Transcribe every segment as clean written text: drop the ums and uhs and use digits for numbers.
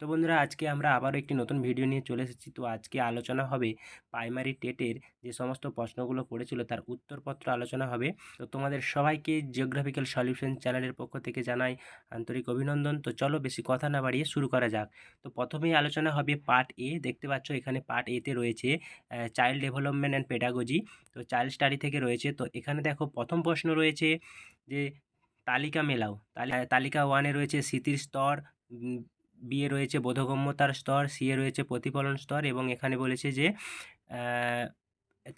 তো বন্ধুরা, আজকে আমরা আবারও একটি নতুন ভিডিও নিয়ে চলে এসেছি। তো আজকে আলোচনা হবে প্রাইমারি টেটের যে সমস্ত প্রশ্নগুলো পড়েছিল তার উত্তরপত্র আলোচনা হবে। তো তোমাদের সবাইকে জিওগ্রাফিক্যাল সলিউশন চ্যানেলের পক্ষ থেকে জানাই আন্তরিক অভিনন্দন। তো চলো বেশি কথা না বাড়িয়ে শুরু করা যাক। তো প্রথমেই আলোচনা হবে পার্ট এ। দেখতে পাচ্ছ এখানে পার্ট এতে রয়েছে চাইল্ড ডেভেলপমেন্ট অ্যান্ড পেডাগজি। তো চাইল্ড স্টাডি থেকে রয়েছে। তো এখানে দেখো প্রথম প্রশ্ন রয়েছে যে তালিকা মেলাও। তালিকা ওয়ানে রয়েছে স্মৃতির স্তর, বি এ রয়েছে বোধগম্যতার স্তর, সি এ রয়েছে প্রতিফলন স্তর এবং এখানে বলেছে যে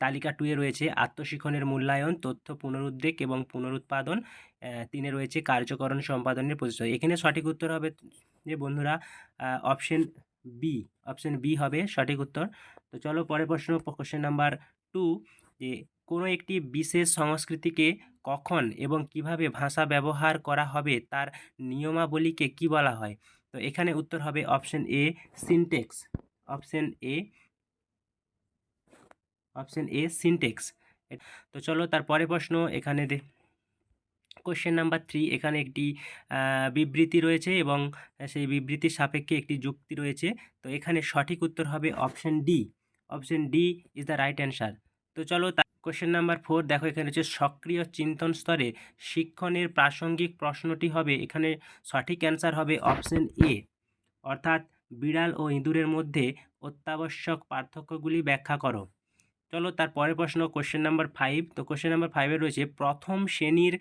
তালিকা 2 এ রয়েছে আত্মশিক্ষণের মূল্যায়ন, তথ্য পুনরুদ্রেক এবং পুনরুৎপাদন, 3 এ রয়েছে কার্যকরণ সম্পাদনের প্রচেষ্টা। এখানে সঠিক উত্তর হবে যে বন্ধুরা অপশন বি। অপশন বি হবে সঠিক উত্তর। তো চলো পরের প্রশ্ন, কোশ্চেন নাম্বার 2, যে কোনো একটি বিশেষ সংস্কৃতিকে কখন এবং কিভাবে ভাষা ব্যবহার করা হবে তার নিয়মাবলীকে কি বলা হয়? তো এখানে উত্তর হবে option A syntax. Option A syntax. তো চলো তার পরের প্রশ্ন, এখানে কোশ্চেন নাম্বার 3, এখানে একটি বিবৃতি রয়েছে এবং সেই বিবৃতির সাপেক্ষে একটি যুক্তি রয়েছে। তো এখানে সঠিক উত্তর হবে option D. Option D is the right answer. তো চলো কোশ্চেন নাম্বার 4, দেখো এখানে হচ্ছে সক্রিয় চিন্তন স্তরে শিক্ষণের প্রাসঙ্গিক প্রশ্নটি হবে, এখানে সঠিক অ্যান্সার হবে অপশন এ, অর্থাৎ বিড়াল ও ইঁদুরের মধ্যে অত্যাবশ্যক পার্থক্যগুলি ব্যাখ্যা করো। চলো তার পরের প্রশ্ন, কোশ্চেন নাম্বার 5। তো কোশ্চেন নাম্বার 5-এ রয়েছে প্রথম শ্রেণীর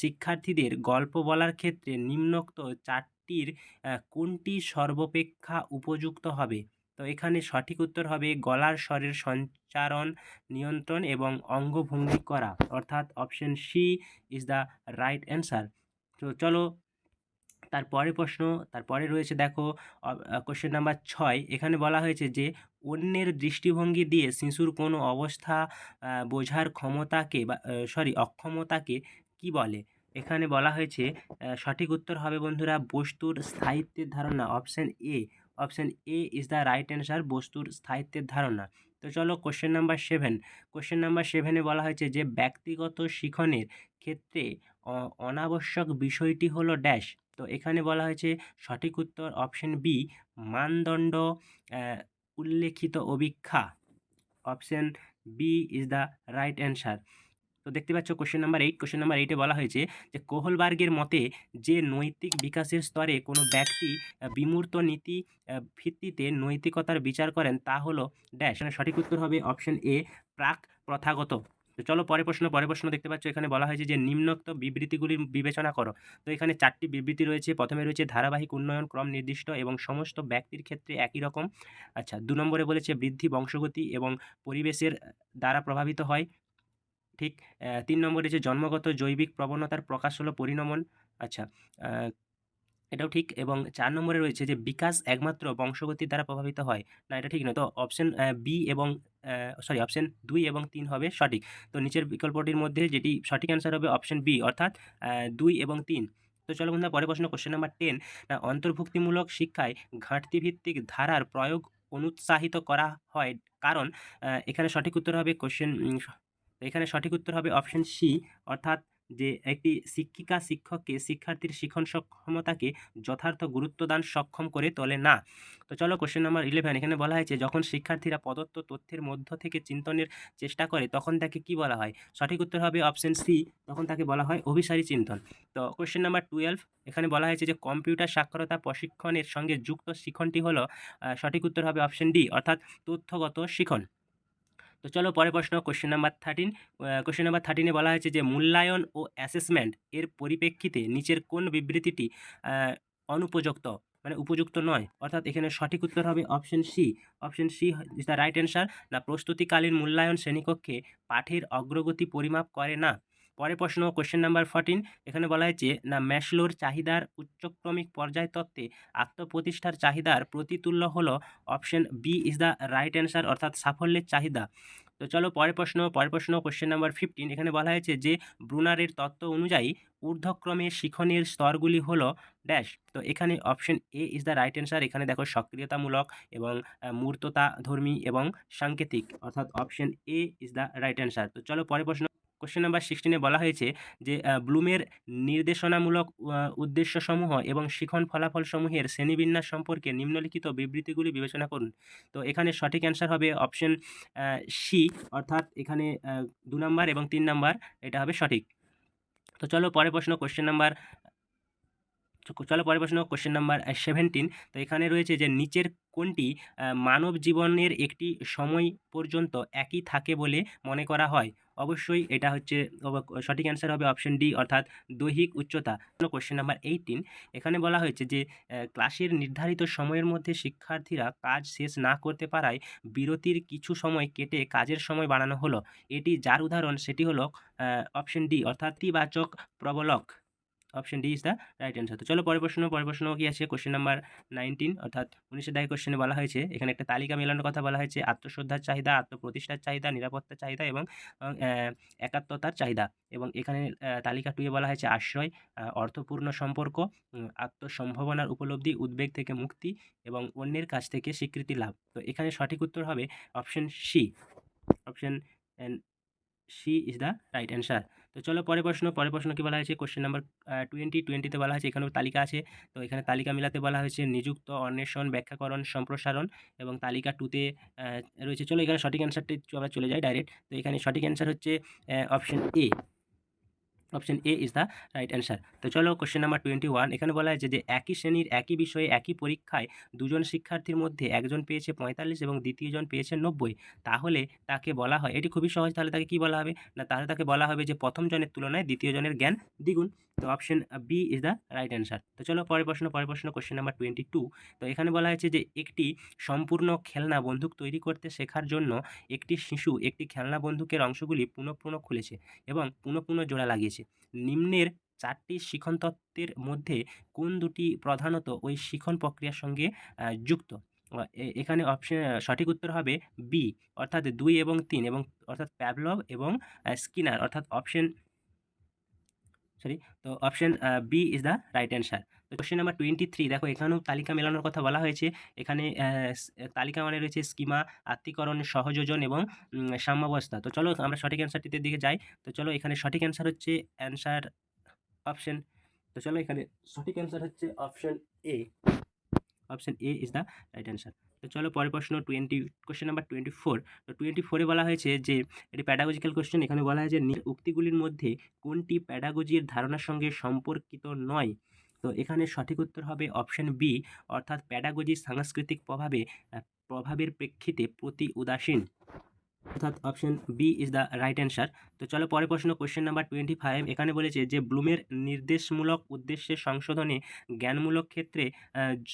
শিক্ষার্থীদের গল্প বলার ক্ষেত্রে নিম্নোক্ত চারটির কোনটি সর্বাপেক্ষা উপযুক্ত হবে? তো এখানে সঠিক উত্তর হবে গলার স্বরের সঞ্চারণ নিয়ন্ত্রণ এবং অঙ্গভঙ্গি করা, অর্থাৎ option C is the right answer. তো চলো তারপরে প্রশ্ন, তারপরে রয়েছে দেখো কোশ্চেন নাম্বার 6। এখানে বলা হয়েছে যে অন্যের দৃষ্টিভঙ্গি দিয়ে শিশুর কোনো অবস্থা বোঝার ক্ষমতাকে বা অক্ষমতাকে কি বলে? এখানে বলা হয়েছে সঠিক উত্তর হবে বন্ধুরা বস্তুর স্থায়িত্বের ধারণা। Option A. Option A is the right answer, বস্তুর স্থায়িত্বের ধারণা। তো চলো কোশ্চেন নাম্বার 7। কোশ্চেন নাম্বার 7-এ বলা হয়েছে যে ব্যক্তিগত শিক্ষণের ক্ষেত্রে অনাবশ্যক বিষয়টি হলো ড্যাশ। তো এখানে বলা হয়েছে সঠিক উত্তর অপশন বি, মানদণ্ড উল্লেখিত অভিক্ষা। Option B is the right answer. তো দেখতে পাচ্ছ কোশ্চেন নাম্বার 8। কোশ্চেন নাম্বার 8-এ বলা হয়েছে যে কোহলবার্গের মতে যে নৈতিক বিকাশের স্তরে কোনো ব্যক্তি বিমূর্ত নীতি ভিত্তিতে নৈতিকতার বিচার করেন তা হলো ড্যাশ। এখানে সঠিক উত্তর হবে অপশন এ, প্রাক প্রথাগত। তো চলো পরের প্রশ্ন দেখতে পাচ্ছ এখানে বলা হয়েছে যে নিম্নোক্ত বিবৃতিগুলি বিবেচনা করো। তো এখানে 4টি বিবৃতি রয়েছে। প্রথমে রয়েছে ধারাবাহিক উন্নয়ন ক্রম নির্দিষ্ট এবং সমস্ত ব্যক্তির ক্ষেত্রে একই রকম। আচ্ছা, 2 নম্বরে বলেছে বৃদ্ধি বংশগতি এবং পরিবেশের দ্বারা প্রভাবিত হয়। ঠিক। 3 নম্বরে যে জন্মগত জৈবিক প্রবণতার প্রকাশ হলো পরিণমন। আচ্ছা, এটাও ঠিক। এবং 4 নম্বরে রয়েছে যে বিকাশ একমাত্র বংশগতির দ্বারা প্রভাবিত হয়। না, এটা ঠিক নয়। তো অপশন বি এবং অপশন 2 এবং 3 হবে সঠিক। তো নিচের বিকল্পটির মধ্যে যেটি সঠিক অ্যান্সার হবে অপশন বি, অর্থাৎ 2 এবং 3। তো চলো বন্ধুরা পরের প্রশ্ন, কোশ্চেন নাম্বার 10। অন্তর্ভুক্তিমূলক শিক্ষায় ঘাটতিভিত্তিক ধারার প্রয়োগ অনুৎসাহিত করা হয় কারণ, এখানে সঠিক উত্তর হবে এখানে সঠিক উত্তর হবে অপশন সি, অর্থাৎ যে একটি শিক্ষিকা শিক্ষককে শিক্ষার্থীর শিখন সক্ষমতাকে যথার্থ গুরুত্ব দান সক্ষম করে তোলে না। তো চলো কোশ্চেন নাম্বার 11। এখানে বলা হয়েছে যখন শিক্ষার্থীরা প্রদত্ত তথ্যের মধ্য থেকে চিন্তনের চেষ্টা করে তখন তাকে কি বলা হয়? সঠিক উত্তর হবে অপশন সি, তখন তাকে বলা হয় অভিসারী চিন্তন। তো কোশ্চেন নাম্বার 12। এখানে বলা হয়েছে যে কম্পিউটার সাক্ষরতা প্রশিক্ষণের সঙ্গে যুক্ত শিখনটি হলো, সঠিক উত্তর হবে অপশন ডি, অর্থাৎ তথ্যগত শিখন। তো চলো পরের প্রশ্ন, কোশ্চেন নাম্বার 13। কোশ্চেন নাম্বার 13-এ বলা হয়েছে যে মূল্যায়ন ও অ্যাসেসমেন্ট এর পরিপ্রেক্ষিতে নিচের কোন বিবৃতিটি অনুপযুক্ত, মানে উপযুক্ত নয়? অর্থাৎ এখানে সঠিক উত্তর হবে option C. Option C is the right answer. না, প্রস্তুতিকালীন মূল্যায়ন শ্রেণীকক্ষে পাঠের অগ্রগতি পরিমাপ করে না। পরের প্রশ্ন, কোশ্চেন নাম্বার 14। এখানে বলা হয়েছে না ম্যাসলোর চাহিদার উচ্চক্রমিক পর্যায় তত্ত্বে আত্মপ্রতিষ্ঠার চাহিদার প্রতিতুল্য হলো option B is the right answer, অর্থাৎ সাফল্যের চাহিদা। তো চলো পরের প্রশ্ন কোশ্চেন নাম্বার 15। এখানে বলা হয়েছে যে ব্রুনারের তত্ত্ব অনুযায়ী ঊর্ধ্বক্রমে শিখনের স্তরগুলি হলো ড্যাশ। তো এখানে option A is the right answer. এখানে দেখো সক্রিয়তামূলক এবং মূর্ততাধর্মী এবং সাংকেতিক, অর্থাৎ option A is the right answer. তো চলো পরের প্রশ্ন, কোশ্চেন নাম্বার 16 বলা হয়েছে যে ব্লুমের নির্দেশনামূলক উদ্দেশ্যসমূহ এবং শিখন ফলাফলসমূহের শ্রেণীবিন্যাস সম্পর্কে নিম্নলিখিত বিবৃতিগুলি বিবেচনা করুন। তো এখানে সঠিক অ্যান্সার হবে অপশন সি, অর্থাৎ এখানে 2 নাম্বার এবং 3 নাম্বার এটা হবে সঠিক। তো চলো পরের প্রশ্ন কোশ্চেন নাম্বার কোশ্চেন নাম্বার 17। তো এখানে রয়েছে যে নিচের কোনটি মানব জীবনের একটি সময় পর্যন্ত একই থাকে বলে মনে করা হয়? অবশ্যই এটা হচ্ছে সঠিক অ্যান্সার হবে অপশন ডি, অর্থাৎ দৈহিক উচ্চতা। কোশ্চেন নাম্বার 18, এখানে বলা হয়েছে যে ক্লাসের নির্ধারিত সময়ের মধ্যে শিক্ষার্থীরা কাজ শেষ না করতে পারায় বিরতির কিছু সময় কেটে কাজের সময় বাড়ানো হলো। এটি যার উদাহরণ সেটি হলো অপশন ডি, অর্থাৎ ইতিবাচক প্রবলক। Option D is the right answer. তো চলো পরের প্রশ্ন কি আছে কোশ্চেন নাম্বার 19, অর্থাৎ 19 দাগে কোশ্চেনে বলা হয়েছে, এখানে একটা তালিকা মেলানোর কথা বলা হয়েছে, আত্মশ্রদ্ধার চাহিদা, আত্মপ্রতিষ্ঠার চাহিদা, নিরাপত্তার চাহিদা এবং একাত্মতার চাহিদা। এবং এখানে তালিকা 2 এ বলা হয়েছে আশ্রয়, অর্থপূর্ণ সম্পর্ক, আত্মসম্ভাবনার উপলব্ধি, উদ্বেগ থেকে মুক্তি এবং অন্যের কাছ থেকে স্বীকৃতি লাভ। তো এখানে সঠিক উত্তর হবে option C. Option C is the right answer. তো চলো পরের প্রশ্ন কি বলা হয়েছে কোশ্চেন নাম্বার 20 বলা হয়েছে, এখানেও তালিকা আছে। তো এখানে তালিকা মিলাতে বলা হয়েছে নিযুক্ত, অন্বেষণ, ব্যাখ্যাকরণ, সম্প্রসারণ এবং তালিকা 2তে রয়েছে। চলো এখানে সঠিক অ্যান্সারটি আমরা চলে যাই ডাইরেক্ট। তো এখানে সঠিক অ্যান্সার হচ্ছে option A. Option A is the right answer. তো চলো কোশ্চেন নাম্বার 21, এখানে বলা হয়েছে যে একই শ্রেণীর একই বিষয়ে একই পরীক্ষায় দুজন শিক্ষার্থীর মধ্যে একজন পেয়েছে 45 এবং দ্বিতীয়জন পেয়েছে 90, তাহলে তাকে বলা হয়, এটি খুবই সহজ, তাহলে তাকে কি বলা হবে না, তাহলে তাকে বলা হবে যে প্রথম জনের তুলনায় দ্বিতীয় জনের জ্ঞান দ্বিগুণ। তো option B is the right answer. তো চলো পরের প্রশ্ন কোশ্চেন নাম্বার 22। তো এখানে বলা হয়েছে যে একটি সম্পূর্ণ খেলনা বন্দুক তৈরি করতে শেখার জন্য একটি শিশু একটি খেলনা বন্দুকের অংশগুলি পুনঃ পুনঃ খুলেছে এবং পুনঃ পুনঃ জোড়া লাগিয়েছে। নিম্নের 4টি শিখন তত্ত্বের মধ্যে কোন দুটি প্রধানত ওই শিখন প্রক্রিয়ার সঙ্গে যুক্ত? এখানে অপশন সঠিক উত্তর হবে বি, অর্থাৎ 2 এবং 3, এবং অর্থাৎ প্যাভলভ এবং স্কিনার, অর্থাৎ তো option B is the right answer. তো কোশ্চেন নাম্বার 23, দেখো এখানেও তালিকা মেলানোর কথা বলা হয়েছে। এখানে তালিকা মানে রয়েছে স্কিমা, আত্তীকরণ, সহযোজন এবং সাম্যাবস্থা। তো চলো আমরা সঠিক অ্যান্সারটিতে দিকে যাই। তো চলো এখানে সঠিক অ্যান্সার হচ্ছে অপশন তো চলো এখানে সঠিক অ্যান্সার হচ্ছে option A. Option A is the right answer. তো চলো পরের প্রশ্ন কোশ্চেন নাম্বার 24। তো 24-এ বলা হয়েছে যে এটি প্যাডাগজিক্যাল কোশ্চেন। এখানে বলা হয়েছে উক্তিগুলির মধ্যে কোনটি প্যাডাগজির ধারণার সঙ্গে সম্পর্কিত নয়? তো এখানে সঠিক উত্তর হবে অপশন বি, অর্থাৎ প্যাডাগজি সাংস্কৃতিক প্রভাবের প্রেক্ষিতে প্রতি উদাসীন, অর্থাৎ option B is the right answer. তো চলো পরের কোশ্চেন নাম্বার 25। এখানে বলেছে যে ব্লুমের নির্দেশমূলক উদ্দেশ্যে সংশোধনে জ্ঞানমূলক ক্ষেত্রে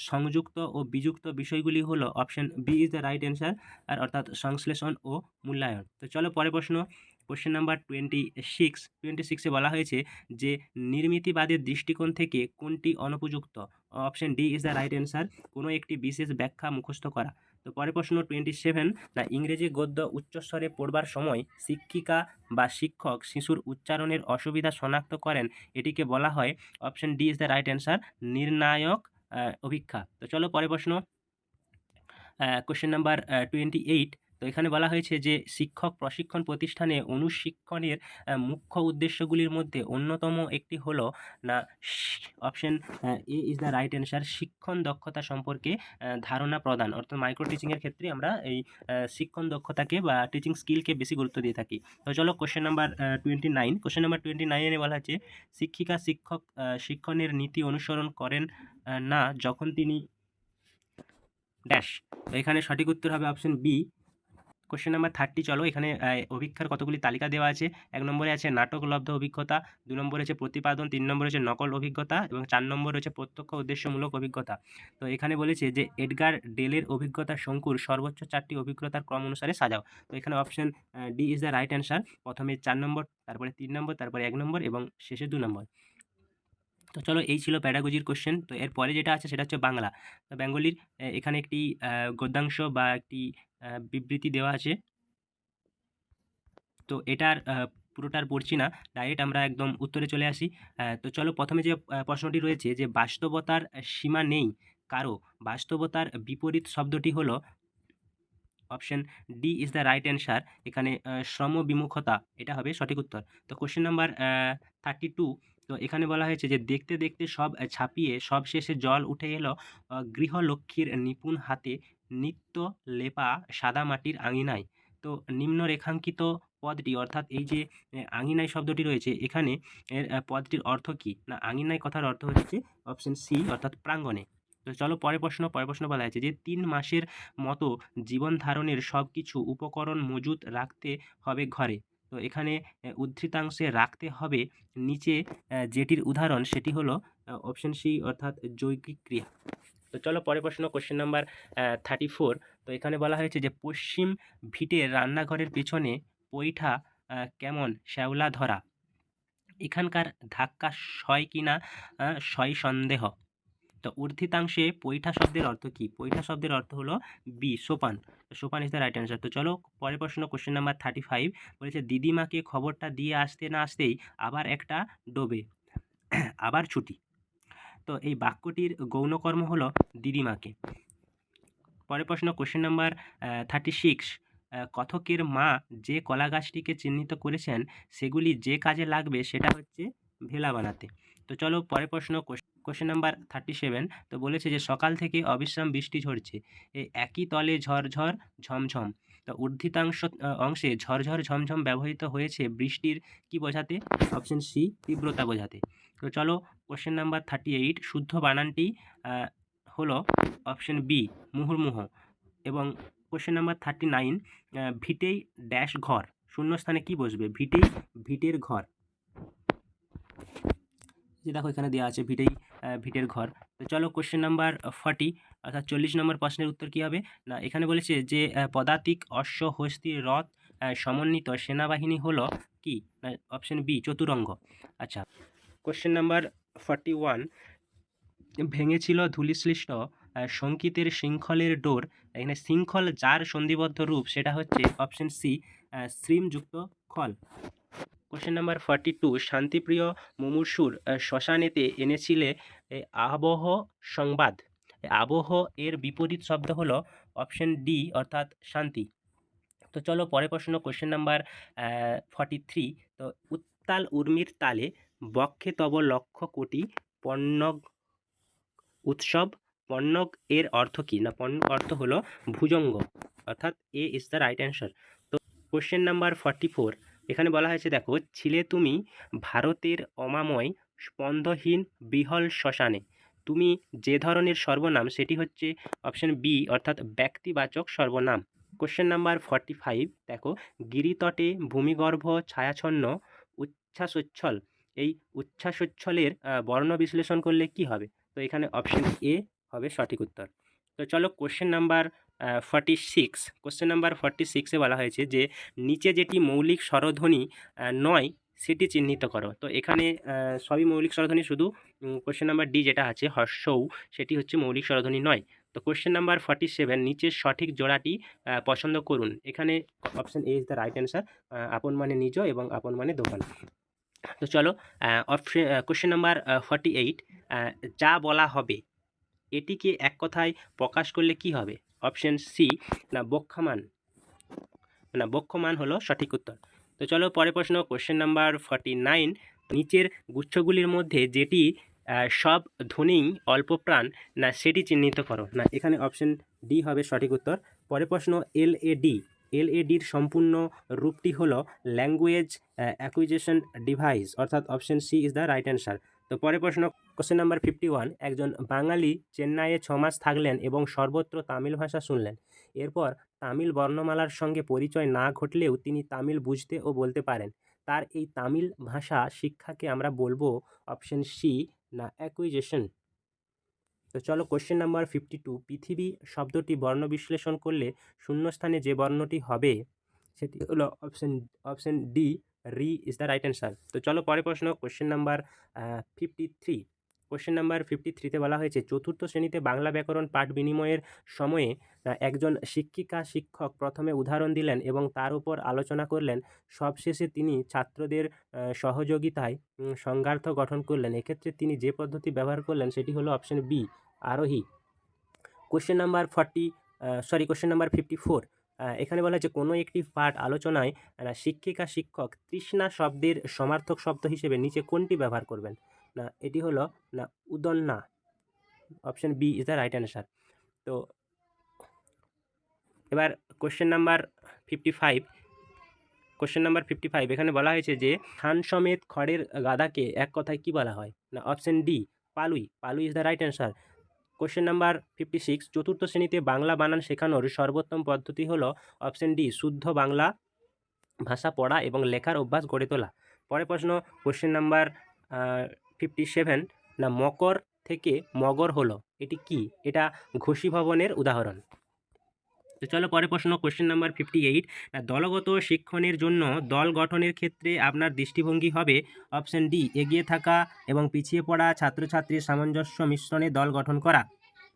সংযুক্ত ও বিযুক্ত বিষয়গুলি হলো, option B is the right answer, আর অর্থাৎ সংশ্লেষণ ও মূল্যায়ন। তো চলো পরের কোশ্চেন নাম্বার 26-এ বলা হয়েছে যে নির্মিতিবাদের দৃষ্টিকোণ থেকে কোনটি অনুপযুক্ত? Option D is the right answer, কোনো একটি বিশেষ ব্যাখ্যা মুখস্থ করা। তো পরের প্রশ্ন 27, না ইংরেজি গদ্য উচ্চস্বরে পড়বার সময় শিক্ষিকা বা শিক্ষক শিশুর উচ্চারণের অসুবিধা শনাক্ত করেন, এটিকে বলা হয়, option D is the right answer, নির্ণায়ক অভিক্ষা। তো চলো পরের প্রশ্ন কোশ্চেন নাম্বার 28। তো এখানে বলা হয়েছে যে শিক্ষক প্রশিক্ষণ প্রতিষ্ঠানে অনুশিক্ষণের মুখ্য উদ্দেশ্যগুলির মধ্যে অন্যতম একটি হলো, না option A is the right answer, শিক্ষণ দক্ষতা সম্পর্কে ধারণা প্রদান, অর্থাৎ মাইক্রো টিচিংয়ের ক্ষেত্রে আমরা এই শিক্ষণ দক্ষতাকে বা টিচিং স্কিলকে বেশি গুরুত্ব দিয়ে থাকি। তো চলো কোশ্চেন নাম্বার 29। কোশ্চেন নাম্বার 29-এ বলা হচ্ছে শিক্ষিকা শিক্ষক শিক্ষণের নীতি অনুসরণ করেন না যখন তিনি ড্যাশ। তো এখানে সঠিক উত্তর হবে অপশন বি। কোশ্চেন নাম্বার 30, চলো এখানে অভিক্ষার কতগুলি তালিকা দেওয়া আছে। 1 নম্বরে আছে নাটকলব্ধ অভিজ্ঞতা, 2 নম্বরে আছে প্রতিপাদন, 3 নম্বরে আছে নকল অভিজ্ঞতা এবং 4 নম্বরে হচ্ছে প্রত্যক্ষ উদ্দেশ্যমূলক অভিজ্ঞতা। তো এখানে বলেছে যে এডগার ডেলের অভিজ্ঞতা শঙ্কুর সর্বোচ্চ 4টি অভিজ্ঞতার ক্রম অনুসারে সাজাও। তো এখানে option D is the right answer, প্রথমে 4 নম্বর, তারপরে 3 নম্বর, তারপরে 1 নম্বর এবং শেষে 2 নম্বর। তো চলো এই ছিল প্যাডাগজির কোশ্চেন। তো এরপরে যেটা আছে সেটা হচ্ছে বাংলা। তো বেঙ্গলির এখানে একটি গদ্যাংশ বা একটি বিবৃতি দেওয়া আছে। তো এটার পুরোটার পড়ছি না, ডাইরেক্ট আমরা একদম উত্তরে চলে আসি। তো চলো প্রথমে যে প্রশ্নটি রয়েছে যে বাস্তবতার সীমা নেই কারো, বাস্তবতার বিপরীত শব্দটি হলো, option D is the right answer. এখানে শ্রমবিমুখতা এটা হবে সঠিক উত্তর। তো কোশ্চেন নাম্বার 32, তো এখানে বলা হয়েছে যে দেখতে দেখতে সব ছাপিয়ে সবশেষে জল উঠে এলো গৃহলক্ষ্মীর নিপুণ হাতে নিত্য লেপা সাদা মাটির আঙিনায়। তো নিম্ন রেখাঙ্কিত পদটি অর্থাৎ এই যে আঙিনায় শব্দটি রয়েছে এখানে এর পদটির অর্থ কী? না আঙিনায় কথার অর্থ হচ্ছে অপশন সি অর্থাৎ প্রাঙ্গণে। তো চলো পরের প্রশ্ন বলা হয়েছে যে 3 মাসের মতো জীবন ধারণের সব কিছু উপকরণ মজুত রাখতে হবে ঘরে। তো এখানে উদ্ধৃতাংশে রাখতে হবে নিচে যেটির উদাহরণ সেটি হলো অপশন সি অর্থাৎ যৌগিক ক্রিয়া। তো চলো পরের প্রশ্ন কোশ্চেন নাম্বার 34, তো এখানে বলা হয়েছে যে পশ্চিম ভিটের রান্নাঘরের পেছনে পৈঠা কেমন শ্যাওলা ধরা। এখানকার ধাক্কা সয় কিনা সয় সন্দেহ। তো উর্ধিতাংশে পৈঠা শব্দের অর্থ কী? পৈঠা শব্দের অর্থ হলো বি সোপান। সোপান ইজ দ্য রাইট অ্যান্সার। তো চলো পরের প্রশ্ন কোশ্চেন নাম্বার 35 বলেছে দিদিমাকে খবরটা দিয়ে আসতে না আসতেই আবার একটা ডোবে আবার ছুটি। তো এই বাক্যটির গৌণকর্ম হলো দিদিমাকে। পরের প্রশ্ন কোশ্চেন নাম্বার 36, কথকের মা যে কলা গাছটিকে চিহ্নিত করেছেন সেগুলি যে কাজে লাগবে সেটা হচ্ছে ভেলা বানাতে। তো চলো পরের প্রশ্ন কোশ্চেন নাম্বার 37, তো বলেছে যে সকাল থেকে অবিশ্রাম বৃষ্টি ঝরছে এই একই তলে ঝরঝর ঝমঝম। তো উর্ধিতাংশ অংশে ঝরঝর ঝমঝম ব্যবহৃত হয়েছে বৃষ্টির কি বোঝাতে? অপশন সি তীব্রতা বোঝাতে। তো চলো কোশ্চেন নাম্বার 38, শুদ্ধ বানানটি হলো অপশন বি মুহুর্মুহ। এবং কোশ্চেন নাম্বার 39, ভিটেই ড্যাশ ঘর শূন্যস্থানে কি বসবে? ভিটেই ভিটের ঘর। যে দেখো এখানে দেওয়া আছে ভিটেই ভিটের ঘর। তো চলো কোশ্চেন নাম্বার 40 অর্থাৎ 40 নম্বর প্রশ্নের উত্তর কী হবে? না এখানে বলেছে যে পদাতিক অশ্ব হস্তি রথ সমন্বিত সেনাবাহিনী হলো কি? না অপশন বি চতুরঙ্গ। আচ্ছা কোশ্চেন নাম্বার 41, ভেঙেছিল ধূলিসৃষ্ট শঙ্কিতের শৃঙ্খলের ডোর। এখানে শৃঙ্খল যার সন্ধিবদ্ধ রূপ সেটা হচ্ছে অপশন সি শ্রীমযুক্ত খল। কোশ্চেন নাম্বার 42, শান্তিপ্রিয় মুমূর্ষুর শ্মশানেতে এনেছিলে আবহ সংবাদ। আবহ এর বিপরীত শব্দ হলো অপশন ডি অর্থাৎ শান্তি। তো চলো পরের প্রশ্ন কোশ্চেন নাম্বার 43, তো উত্তাল উর্মির তালে বক্ষে তব লক্ষ কোটি পণ্যগ উৎসব। পণ্যগ এর অর্থ কী? না পণ্যগ অর্থ হলো ভুজঙ্গ অর্থাৎ এ ইজ দ্য রাইট অ্যান্সার। তো কোশ্চেন নাম্বার 44, এখানে বলা হয়েছে দেখো ছিলে তুমি ভারতের অমাময় স্পন্দহীন বিহল শ্মশানে। তুমি যে ধরনের সর্বনাম সেটি হচ্ছে অপশন বি অর্থাৎ ব্যক্তিবাচক সর্বনাম। কোশ্চেন নাম্বার 45, দেখো গিরিতটে ভূমিগর্ভ ছায়াছন্ন উচ্ছ্বাসোচ্ছল। এই উচ্ছ্বাসোচ্ছলের বর্ণ বিশ্লেষণ করলে কি হবে? তো এখানে অপশন এ হবে সঠিক উত্তর। তো চলো কোশ্চেন নাম্বার 46, কোশ্চেন নাম্বার 46-এ বলা হয়েছে যে নিচে যেটি মৌলিক স্বরধ্বনি নয় সেটি চিহ্নিত করো। তো এখানে সবই মৌলিক স্বরধ্বনি, শুধু কোশ্চেন নাম্বার ডি যেটা আছে হর্ষৌ সেটি হচ্ছে মৌলিক স্বরধ্বনি নয়। তো কোশ্চেন নাম্বার 47, নিচের সঠিক জোড়াটি পছন্দ করুন। এখানে option A is the right answer, আপন মানে নিজ এবং আপন মানে দোকান। তো চলো কোশ্চেন নাম্বার 48, যা বলা হবে এটিকে এক কথায় প্রকাশ করলে কি হবে? অপশন সি না বক্ষমান। না বক্ষমান হলো সঠিক উত্তর। তো চলো পরের প্রশ্ন কোশ্চেন নাম্বার 49, নিচের গুচ্ছগুলির মধ্যে যেটি সব ধ্বনিই অল্প প্রাণ না সেটি চিহ্নিত করো। না এখানে অপশন ডি হবে সঠিক উত্তর। পরের প্রশ্ন এলএডির সম্পূর্ণ রূপটি হলো ল্যাঙ্গুয়েজ অ্যাকুইজিশন ডিভাইস অর্থাৎ option C is the right answer. তো পরের প্রশ্ন কোশ্চেন নাম্বার 51, একজন বাঙালি চেন্নাইয়ে 6 মাস থাকলেন এবং সর্বত্র তামিল ভাষা শুনলেন। এরপর তামিল বর্ণমালার সঙ্গে পরিচয় না ঘটলেও তিনি তামিল বুঝতে ও বলতে পারেন। তার এই তামিল ভাষা শিক্ষাকে আমরা বলবো অপশন সি না অ্যাকুইজিশন। তো চলো কোশ্চেন নাম্বার 52, পৃথিবী শব্দটি বর্ণ বিশ্লেষণ করলে শূন্যস্থানে যে বর্ণটি হবে সেটি হলো অপশন ডি রি ইজ দ্য রাইট অ্যান্সার। তো চলো পরের প্রশ্ন কোশ্চেন নাম্বার 53, কোশ্চেন নাম্বার 53-তে বলা হয়েছে চতুর্থ শ্রেণীতে বাংলা ব্যাকরণ পাঠ বিনিময়ের সময়ে একজন শিক্ষক প্রথমে উদাহরণ দিলেন এবং তার উপর আলোচনা করলেন। সবশেষে তিনি ছাত্রদের সহযোগিতায় সংজ্ঞার্থ গঠন করলেন। এক্ষেত্রে তিনি যে পদ্ধতি ব্যবহার করলেন সেটি হলো অপশন বি আরোহী। কোশ্চেন নাম্বার 54, এখানে বলা হয়েছে কোনো একটি পাঠ আলোচনায় শিক্ষিকা শিক্ষক তৃষ্ণা শব্দের সমার্থক শব্দ হিসেবে নিচে কোনটি ব্যবহার করবেন? না এটি হলো না উদন্না। Option B is the right answer. তো এবার কোশ্চেন নাম্বার 55। কোশ্চেন নাম্বার 55 এখানে বলা হয়েছে যে থান সমেত খড়ের গাদাকে এক কথায় কি বলা হয়? না option D পালুই। পালুই is the right answer. Question number 56 চতুর্থ শ্রেণীতে বাংলা বানান শেখানোর সর্বোত্তম পদ্ধতি হলো অপশন ডি শুদ্ধ বাংলা ভাষা পড়া এবং লেখার অভ্যাস গড়ে তোলা। পরের প্রশ্ন কোশ্চেন নাম্বার 57 না মকর থেকে মগর হলো এটি কি? এটা ঘোষী ভবনের উদাহরণ। তো চলো পরের প্রশ্ন কোশ্চেন নাম্বার 58 দলগত শিক্ষণের জন্য দল গঠনের ক্ষেত্রে আপনার দৃষ্টিভঙ্গি হবে অপশন ডি এগিয়ে থাকা এবং পিছিয়ে পড়া ছাত্রছাত্রীর সামঞ্জস্য মিশ্রণে দল গঠন করা।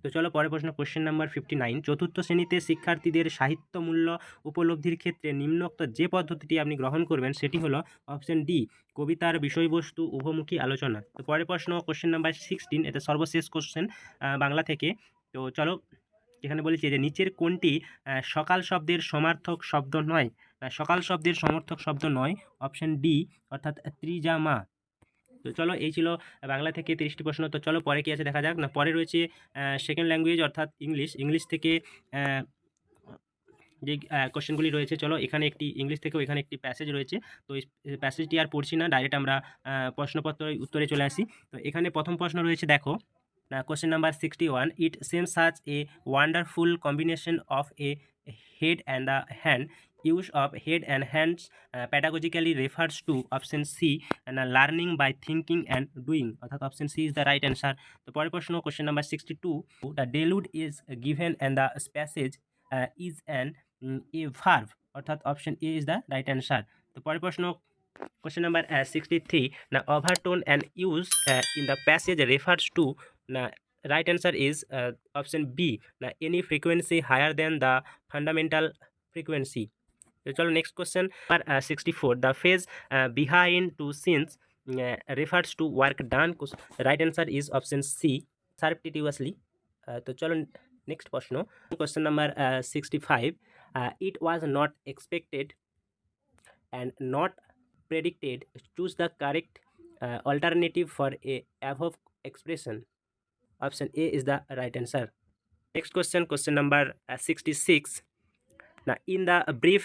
তো চলো পরের প্রশ্ন কোশ্চেন নাম্বার 59 চতুর্থ শ্রেণীতে শিক্ষার্থীদের সাহিত্য মূল্য উপলব্ধির ক্ষেত্রে নিম্নোক্ত যে পদ্ধতিটি আপনি গ্রহণ করবেন সেটি হলো অপশন ডি কবিতার বিষয়বস্তু উভমুখী আলোচনা। তো পরের প্রশ্ন কোশ্চেন নাম্বার 16 এটা সর্বশেষ কোশ্চেন বাংলা থেকে। তো চলো এখানে বলেছি যে নিচের কোনটি সকাল শব্দের সমার্থক শব্দ নয়? সকাল শব্দের সমর্থক শব্দ নয় অপশন ডি অর্থাৎ ত্রিজামা। তো চলো এই ছিল বাংলা থেকে 30টি প্রশ্ন। তো চলো পরে কি আছে দেখা যাক। না পরে রয়েছে সেকেন্ড ল্যাঙ্গুয়েজ অর্থাৎ ইংলিশ। ইংলিশ থেকে যে কোশ্চেনগুলি রয়েছে চলো এখানে একটি ইংলিশ থেকেও এখানে একটি প্যাসেজ রয়েছে। তো এই প্যাসেজটি আর পড়ছি না, ডাইরেক্ট আমরা প্রশ্নপত্রের উত্তরে চলে আসি। তো এখানে প্রথম প্রশ্ন রয়েছে দেখো question number 61 it seems such a wonderful combination of a head and the hand. Use of head and hands pedagogically refers to option C and learning by thinking and doing অর্থাৎ option C is the right answer. তো পরের প্রশ্ন question number 62 the delude is given and the passage is an a verb অর্থাৎ option A is the right answer. তো পরের প্রশ্ন question number 63 now overtone and use in the passage refers to now right answer is option B now any frequency higher than the fundamental frequency. So chalo next question number 64 the phase behind two scenes refers to work done. Right answer is option C surreptitiously. তো চলো next প্রশ্ন question number 65 it was not expected and not predicted. Choose the correct alternative for a above expression. Option A is the right answer. Next question, question number 66. Now, in the brief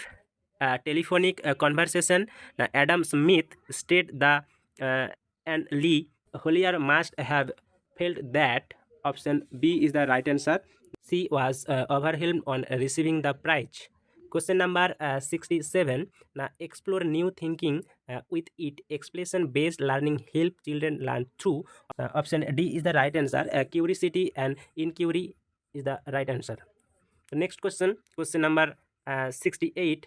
telephonic conversation, now Adam Smith stated the and Lee Hollier must have felt that option B is the right answer. She was overwhelmed on receiving the prize. Question number 67. Now explore new thinking with it. Explanation based learning help children learn through. Option D is the right answer. Curiosity and inquiry is the right answer. The next question, question number 68.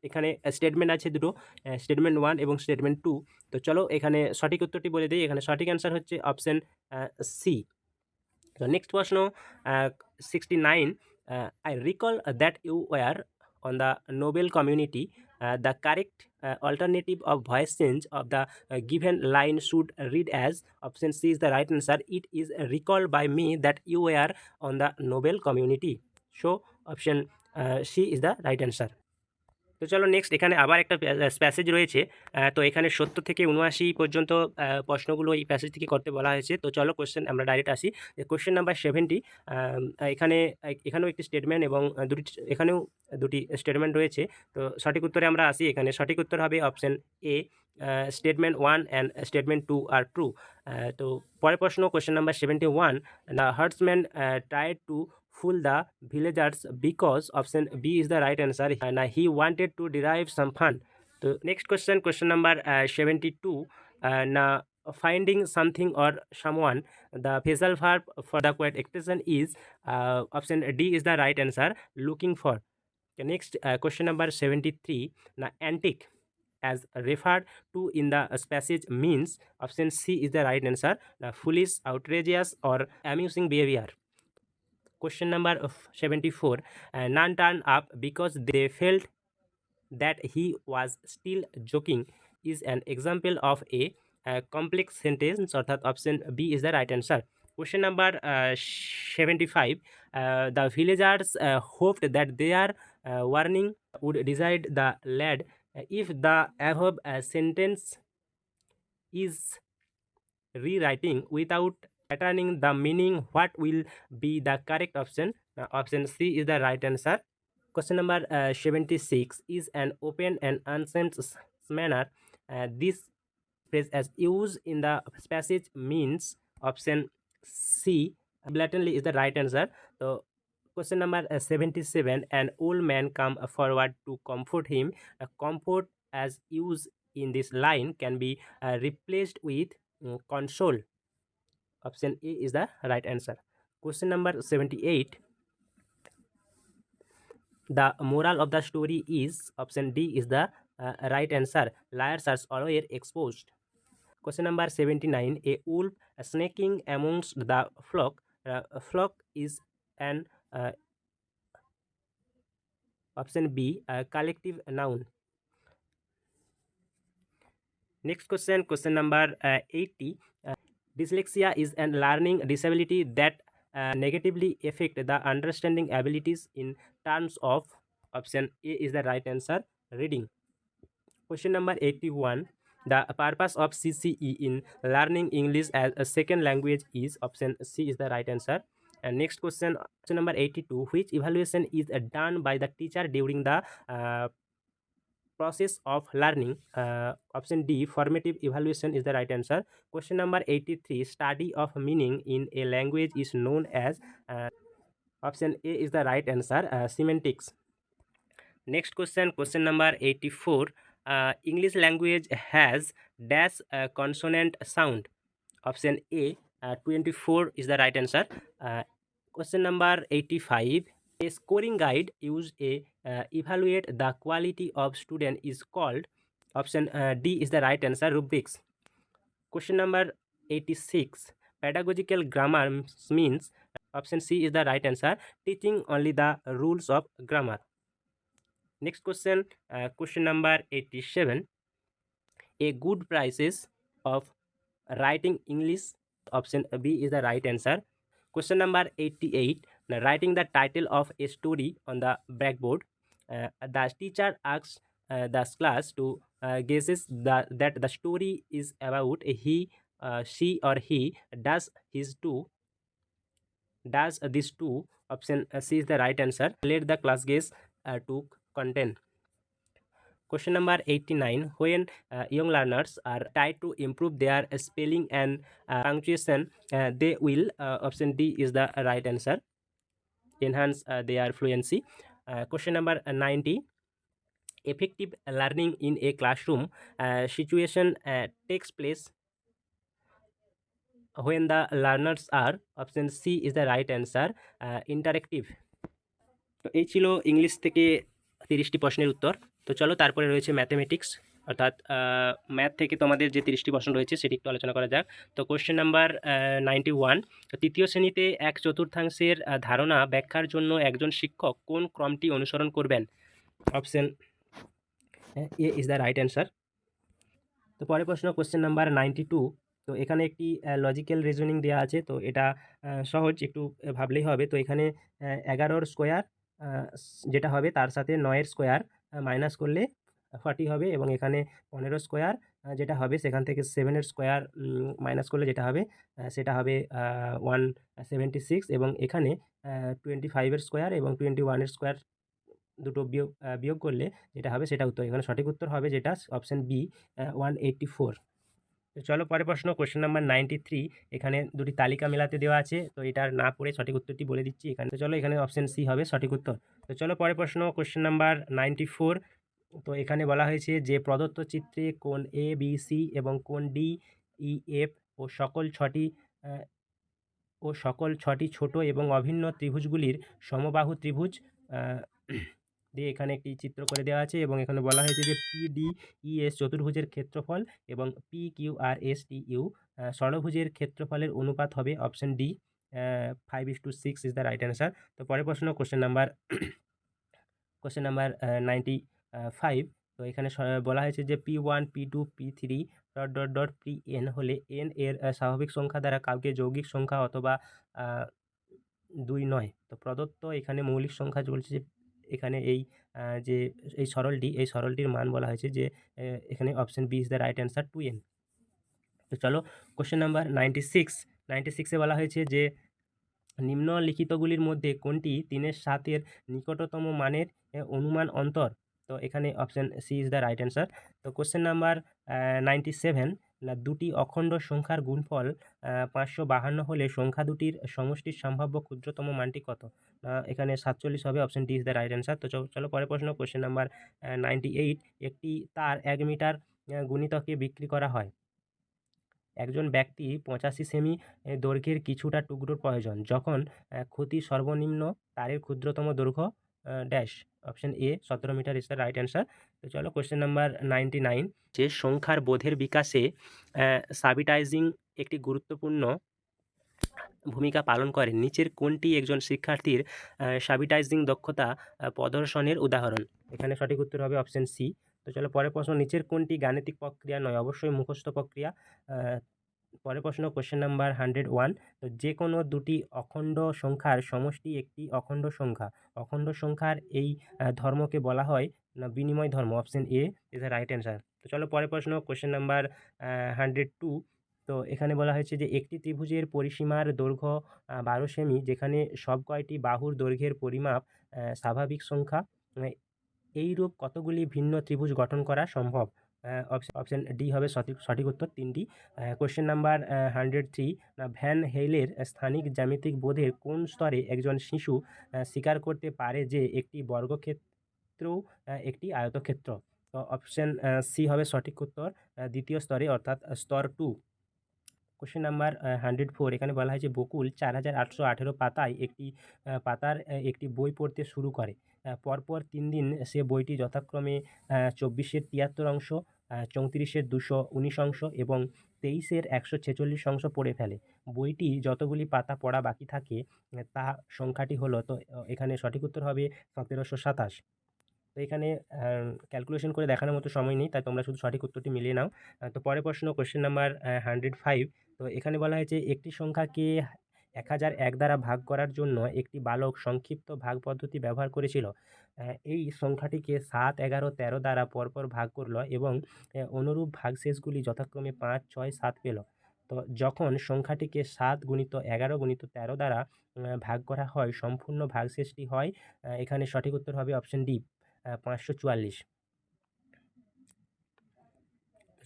এখানে statement আছে দুটো, statement 1 এবং statement 2। তো চলো এখানে সঠিক উত্তরটি বলে দিই। এখানে সঠিক অ্যান্সার হচ্ছে অপশন সি। তো নেক্সট প্রশ্ন 69 I recall that you were on the Nobel community. The correct alternative of voice change of the given line should read as option C is the right answer. It is recalled by me that you were on the Nobel community. So option C is the right answer. তো চলো next এখানে আবার একটা passage রয়েছে। তো এখানে 70 থেকে 79 পর্যন্ত প্রশ্নগুলো এই প্যাসেজ থেকে করতে বলা হয়েছে। তো চলো কোশ্চেন আমরা ডাইরেক্ট আসি। কোশ্চেন নাম্বার 70 এখানেও একটি স্টেটমেন্ট এবং এখানেও দুটি স্টেটমেন্ট রয়েছে। তো সঠিক উত্তরে আমরা আসি। এখানে সঠিক উত্তর হবে option A statement 1 and statement 2 আর ট্রু। তো পরের প্রশ্ন question number 71 the herdsman tried to fool the villagers because option B is the right answer and he wanted to derive some fun. So next question, question number 72 now finding something or someone the phrasal verb for the quiet expression is option D is the right answer looking for. The next question number 73 now antic as referred to in the passage means option C is the right answer foolish, outrageous or amusing behavior. Question number 74 none turned up because they felt that he was still joking is an example of a complex sentence অর্থাৎ option B is the right answer. Question number 75 the villagers hoped that their warning would decide the lad if the above sentence is rewriting without patterning the meaning. What will be the correct option? Option C is the right answer. Question number 76 is an open and unsaid manner. This phrase as used in the passage means option C blatantly is the right answer. So question number 77, an old man come forward to comfort him. Comfort as used in this line can be replaced with console. Option A is the right answer. Question number 78, the moral of the story is option D is the right answer. Liars are always exposed. Question number 79, a wolf snaking amongst the flock. Flock is an option B, a collective noun. Next question, question number 80. Dyslexia is a learning disability that negatively affect the understanding abilities in terms of option A is the right answer, reading. Question number 81. The purpose of CCE in learning English as a second language is option C is the right answer. And next question, question number 82. Which evaluation is done by the teacher during the process of learning? Option D, formative evaluation is the right answer. Question number 83. Study of meaning in a language is known as option A is the right answer, semantics. Next question, question number 84. English language has dash consonant sound. Option A, 24 is the right answer. Question number 85. A scoring guide used a evaluate the quality of student is called option D is the right answer, rubrics. Question number 86. Pedagogical grammar means option C is the right answer, teaching only the rules of grammar. Next question, question number 87. A good prices of writing English, option B is the right answer. Question number 88. Writing the title of a story on the blackboard. The teacher asks the class to guesses that the story is about he, she or he does his two does these two. Option C is the right answer. Let the class guess to content. Question number 89. When young learners are tried to improve their spelling and punctuation, they will, option D is the right answer, enhance their fluency. Question number 90. Effective learning in a classroom situation takes place when the learners are, option C is the right answer, interactive. তো এই ছিল English থেকে 30টি প্রশ্নের উত্তর। তো চলো তারপরে রয়েছে ম্যাথমেটিক্স, অর্থাৎ ম্যাথ থেকে তোমাদের যে 30টি প্রশ্ন রয়েছে সেটি একটু আলোচনা করা যাক। তো কোশ্চেন নাম্বার 91। তৃতীয় শ্রেণীতে 1/4 ধারণা ব্যাখ্যার জন্য একজন শিক্ষক কোন ক্রমটি অনুসরণ করবেন? Option A is the right answer. তো পরের প্রশ্ন, কোশ্চেন নাম্বার 92। তো এখানে একটি লজিক্যাল রিজনিং দেওয়া আছে, তো এটা সহজ, একটু ভাবলেই হবে। তো এখানে 11 স্কোয়ার যেটা হবে তার সাথে 9 স্কোয়ার মাইনাস করলে 40 হবে, এবং এখানে 15 স্কোয়ার যেটা হবে সেখান থেকে 7 স্কোয়ার মাইনাস করলে যেটা হবে সেটা হবে 176, এবং এখানে 25 স্কোয়ার এবং 21 স্কোয়ার দুটো বিয়োগ করলে যেটা হবে সেটা উত্তর। এখানে সঠিক উত্তর হবে যেটা অপশন বি, 184। তো চলো পরের প্রশ্ন, কোশ্চেন নাম্বার 93। এখানে দুটি তালিকা মেলাতে দেওয়া আছে, তো এটা না পড়ে সঠিক উত্তরটি বলে দিচ্ছি এখানে। তো চলো এখানে অপশন সি হবে সঠিক উত্তর। তো চলো পরের প্রশ্ন, কোশ্চেন নাম্বার 94। তো এখানে বলা হয়েছে যে প্রদত্ত চিত্রে কোন এ বি সি এবং কোন ডি ই এফ ও সকল ছটি ছোট এবং অভিন্ন ত্রিভুজগুলির সমবাহু ত্রিভুজ দিয়ে এখানে একটি চিত্র করে দেওয়া আছে, এবং এখানে বলা হয়েছে যে PDES চতুর্ভুজের ক্ষেত্রফল এবং PQRSTU ষড়ভুজের ক্ষেত্রফলের অনুপাত হবে option D, 5:6 is the right answer. তো পরের প্রশ্ন, কোশ্চেন নাম্বার 95। তো এখানে বলা হয়েছে যে P1 P2 P3 ... Pn হলে n এর স্বাভাবিক সংখ্যা দ্বারা কাউকে যৌগিক সংখ্যা অথবা 2 নয়। তো প্রদত্ত এখানে মৌলিক সংখ্যা বলছে যে এখানে যে এই সরলটির মান বলা হয়েছে যে এখানে option B is the right answer 2n। তো চলো কোশ্চেন নাম্বার 96 বলা হয়েছে যে নিম্নলিখিতগুলির মধ্যে কোনটি 3-7 নিকটতম মানের অনুমান অন্তর। তো এখানে option C is the right answer. তো কোশ্চেন নাম্বার 97, না দুটি অখণ্ড সংখ্যার গুণফল 552 হলে সংখ্যা দুটির সমষ্টির সম্ভাব্য ক্ষুদ্রতম মানটি কত? এখানে 47 হবে, option D is the right answer. তো চলো পরের প্রশ্ন, কোশ্চেন নাম্বার 98, একটি তার 1 মিটার গুণিতকে বিক্রি করা হয়। একজন ব্যক্তি 85 সেমি দৈর্ঘ্যের কিছুটা টুকরোর প্রয়োজন, যখন ক্ষতি সর্বনিম্ন তারের ক্ষুদ্রতম দৈর্ঘ্য dash. Option A 17 metre is the right answer. তো চলো কোশ্চেন নাম্বার 99, যে সংখ্যার বোধের বিকাশে সাবিটাইজিং একটি গুরুত্বপূর্ণ ভূমিকা পালন করে, নিচের কোনটি একজন শিক্ষার্থীর সাবিটাইজিং দক্ষতা প্রদর্শনের উদাহরণ? এখানে সঠিক উত্তর হবে অপশন সি। তো চলো পরের প্রশ্ন, নিচের কোনটি গাণিতিক প্রক্রিয়া নয়, অবশ্যই মুখস্থ প্রক্রিয়া। পরের প্রশ্ন, কোশ্চেন নাম্বার 101, তো যে কোনো দুটি অখণ্ড সংখ্যার সমষ্টি একটি অখণ্ড সংখ্যা। অখণ্ড সংখ্যার এই ধর্মকে বলা হয় না বিনিময় ধর্ম। Option A is the right answer. তো চলো পরের প্রশ্ন, কোশ্চেন নাম্বার 102, তো এখানে বলা হয়েছে যে একটি ত্রিভুজের পরিসীমার দৈর্ঘ্য 12 সেমি, যেখানে সব কয়টি বাহুর দৈর্ঘ্যের পরিমাপ স্বাভাবিক সংখ্যা, এইরূপ কতগুলি ভিন্ন ত্রিভুজ গঠন করা সম্ভব? অপশন ডি হবে সঠিক উত্তর, 3টি। কোশ্চেন নাম্বার 103, না ভ্যান হেইলের স্থানিক জ্যামিতিক বোধের কোন স্তরে একজন শিশু স্বীকার করতে পারে যে একটি বর্গক্ষেত্রও একটি আয়তক্ষেত্র? তো অপশন সি হবে সঠিক উত্তর, দ্বিতীয় স্তরে, অর্থাৎ স্তর 2। কোশ্চেন নাম্বার 104, এখানে বলা হয়েছে বকুল 4818 পাতায় একটি বই পড়তে শুরু করে। পরপর 3 দিন সে বইটি যথাক্রমে 24-এর 73 অংশ, 34-এর 219 অংশ এবং 23-এর 146 অংশ পড়ে ফেলে। বইটি যতগুলি পাতা পড়া বাকি থাকে তা সংখ্যাটি হলো। তো এখানে সঠিক উত্তর হবে 1727। তো এখানে ক্যালকুলেশন করে দেখানোর মতো সময় নেই, তাই তোমরা শুধু সঠিক উত্তরটি মিলিয়ে নাও। তো পরের প্রশ্ন, কোশ্চেন নাম্বার 105, তো এখানে বলা হয়েছে একটি সংখ্যাকে 1001 দ্বারা ভাগ করার জন্য একটি বালক সংক্ষিপ্ত ভাগ পদ্ধতি ব্যবহার করেছিল। এই সংখ্যাটিকে 7, 11, 13 দ্বারা পরপর ভাগ করল এবং অনুরূপ ভাগশেষগুলি যথাক্রমে 5, 6, 7 পেল। তো যখন সংখ্যাটিকে 7 গুণিত 11 গুণিত 13 দ্বারা ভাগ করা হয়, সম্পূর্ণ ভাগশেষটি হয়, এখানে সঠিক উত্তর হবে অপশন ডি, 544।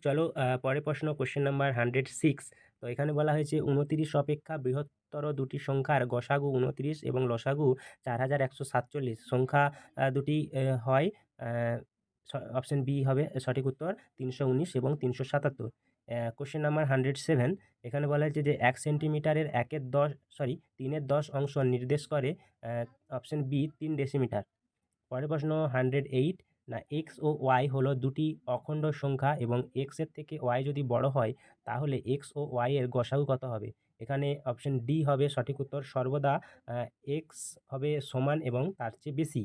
চলো পরের প্রশ্ন, কোশ্চেন নাম্বার 106, তো এখানে বলা হয়েছে 29 অপেক্ষা বৃহত্তর দুটি সংখ্যার গসাগু 29 এবং লসাগু 4147 সংখ্যা দুটি হয়। অপশন বি হবে সঠিক উত্তর, 319 এবং 377। কোশ্চেন নাম্বার 107, এখানে বলা হয়েছে যে 1 সেন্টিমিটারের 3-এর 10 অংশ নির্দেশ করে, অপশন বি 3 ডেসিমিটার। পরের প্রশ্ন 108, না এক্স ও ওয়াই হলো দুটি অখণ্ড সংখ্যা এবং এক্সের থেকে ওয়াই যদি বড় হয় তাহলে এক্স ও ওয়াই এর গসাগু কত হবে? এখানে অপশন ডি হবে সঠিক উত্তর, সর্বদা এক্স হবে সমান এবং তার চেয়ে বেশি।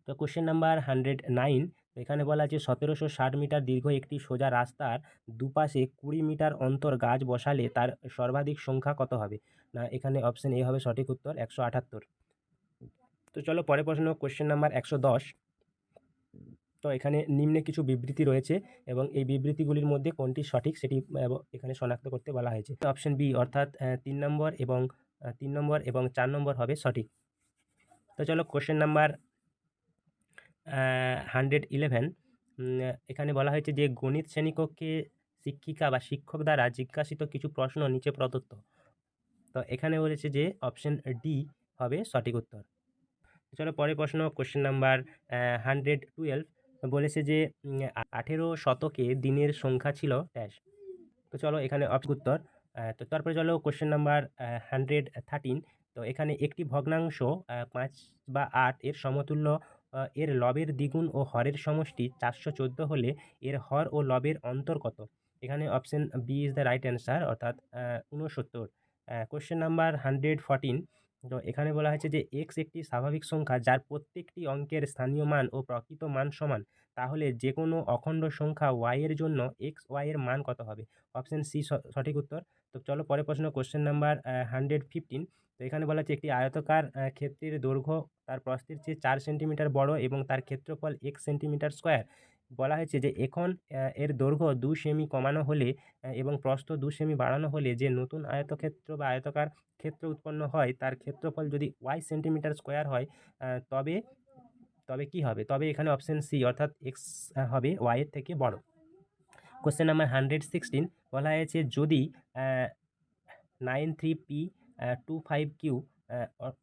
তো কোশ্চেন নাম্বার 109, এখানে বলা আছে 1760 মিটার দীর্ঘ একটি সোজা রাস্তার দুপাশে 20 মিটার অন্তর গাছ বসালে তার সর্বাধিক সংখ্যা কত হবে? না এখানে অপশন এ হবে সঠিক উত্তর, 178। তো চলো পরের প্রশ্ন, কোশ্চেন নাম্বার 110, তো এখানে নিম্নে কিছু বিবৃতি রয়েছে এবং এই বিবৃতিগুলির মধ্যে কোনটি সঠিক সেটি এখানে শনাক্ত করতে বলা হয়েছে। অপশন বি অর্থাৎ 3 নম্বর এবং 4 নম্বর হবে সঠিক। তো চলো কোশ্চেন নাম্বার 111, এখানে বলা হয়েছে যে গণিত শ্রেণীকক্ষে শিক্ষিকা বা শিক্ষক দ্বারা জিজ্ঞাসিত কিছু প্রশ্ন নিচে প্রদত্ত। তো এখানে বলেছে যে অপশন ডি হবে সঠিক উত্তর। চলো পরের প্রশ্ন, কোশ্চেন নাম্বার 112, বলেছে যে 18 শতকে দিনের সংখ্যা ছিল ড্যাশ। তো চলো এখানে উত্তর। তো তারপরে চলো কোশ্চেন নাম্বার 113, তো এখানে একটি ভগ্নাংশ 5 বা 8 এর সমতুল্য, এর লবের দ্বিগুণ ও হরের সমষ্টি 414 হলে এর হর ও লবের অন্তর কত? এখানে option B is the right answer, অর্থাৎ 69। কোশ্চেন নাম্বার 114, তো এখানে বলা হয়েছে যে x একটি স্বাভাবিক সংখ্যা যার প্রত্যেকটি অঙ্কের স্থানীয় মান ও প্রকৃত মান সমান, তাহলে যে কোনো অখণ্ড সংখ্যা y এর জন্য y এর মান কত হবে? অপশন সি সঠিক উত্তর। তো চলো পরের প্রশ্ন, কোশ্চেন নাম্বার 115। তো এখানে বলা হচ্ছে একটি আয়তকার ক্ষেত্রের দৈর্ঘ্য তার প্রস্থের চেয়ে 4 সেন্টিমিটার বড় এবং তার ক্ষেত্রফল x সেন্টিমিটার স্কোয়ার। বলা হয়েছে যে এখন এর দৈর্ঘ্য 2 সেমি কমানো হলে এবং প্রস্থ 2 সেমি বাড়ানো হলে যে নতুন আয়তক্ষেত্র বা আয়তাকার ক্ষেত্র উৎপন্ন হয় তার ক্ষেত্রফল যদি y সেন্টিমিটার স্কোয়ার হয়, তবে তবে কি হবে? তবে এখানে অপশন সি অর্থাৎ x হবে y এর থেকে বড়। কোশ্চেন নাম্বার 116 বলা হয়েছে যদি 93p 25q